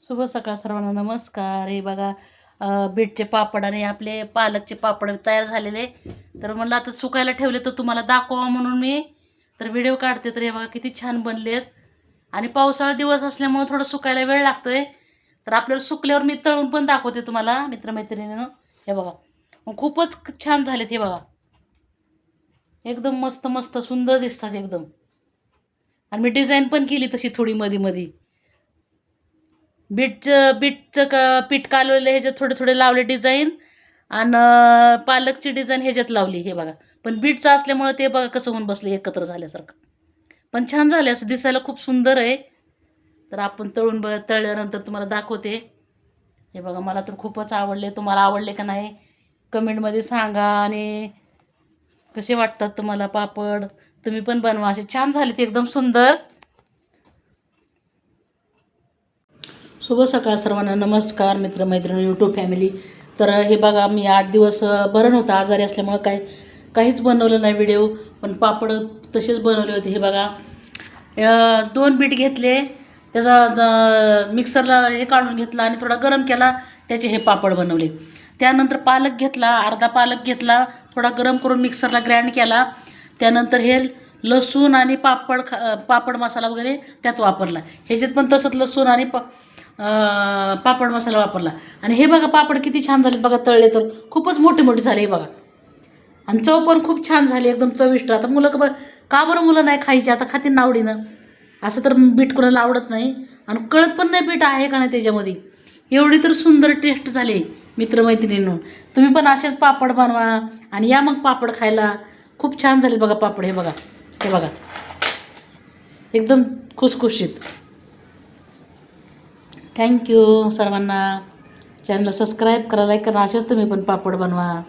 शुभ सकाळ सर्वांना. नमस्कार. हे बघा बीटचे पापड आणि आपले पालकचे पापड तयार झालेले. तर म्हणलं आता सुकायला ठेवले तर तुम्हाला दाखवा म्हणून मी तर व्हिडिओ काढते. तर हे बघा किती छान बनलेत. आणि पावसाळा दिवस असल्यामुळे थोडं सुकायला वेळ लागतोय. तर आपल्याला सुकल्यावर मी तळून पण दाखवते तुम्हाला मित्रमैत्रिणीनं. हे बघा मग खूपच छान झालेत. हे बघा एकदम मस्त मस्त सुंदर दिसतात एकदम. आणि मी डिझाईन पण केली तशी थोडी मध्ये मध्ये. बीटचं पीठ कालवलेलं ह्याच्यात थोडे थोडे लावले डिझाईन. आणि पालकची डिझाईन ह्याच्यात लावली. हे बघा पण बीटचं असल्यामुळे ते बघा कसं होऊन बसले एकत्र झाल्यासारखं. पण छान झाले, असं दिसायला खूप सुंदर आहे. तर आपण तळल्यानंतर तुम्हाला दाखवते. हे बघा मला तर खूपच आवडले. तुम्हाला आवडले का नाही कमेंटमध्ये सांगा. आणि कसे वाटतात तुम्हाला पापड, तुम्ही पण बनवा. असे छान झाले ते एकदम सुंदर. शुभ सकाळ सर्वांना. नमस्कार मित्रमैत्रिणी, यूट्यूब फॅमिली. तर हे बघा मी 8 दिवस बरं नव्हतं, आजारी असल्यामुळं काहीच बनवलं नाही व्हिडिओ. पण पापड तसेच बनवले होते. हे बघा 2 बीट घेतले, त्याचा मिक्सरला हे काढून घेतला आणि थोडा गरम केला, त्याचे हे पापड बनवले. त्यानंतर पालक घेतला, अर्धा पालक घेतला, थोडा गरम करून मिक्सरला ग्राइंड केला. त्यानंतर हे लसूण आणि पापड मसाला वगैरे त्यात वापरला. ह्याच्यात पण तसंच लसूण आणि पापड मसाला वापरला. आणि हे बघा पापड किती छान झाले बघा, तळले तर खूपच मोठे मोठे झाले हे बघा. आणि चव पण खूप छान झाली, एकदम चविष्ट. आता मुलं का बरं मुलं नाही खायची, आता खातील आवडीनं. असं तर बीट कोणाला आवडत नाही आणि कळत पण नाही बीट आहे का नाही त्याच्यामध्ये. एवढी तर सुंदर टेस्ट झाली मित्रमैत्रिणींनो. तुम्ही पण असेच पापड बनवा आणि या मग पापड खायला. खूप छान झाले बघा पापड. हे बघा एकदम खुसखुशीत. थँक्यू सर्वांना. चॅनलला सबस्क्राईब करा, लाईक करा. असेच तुम्ही पण पापड बनवा.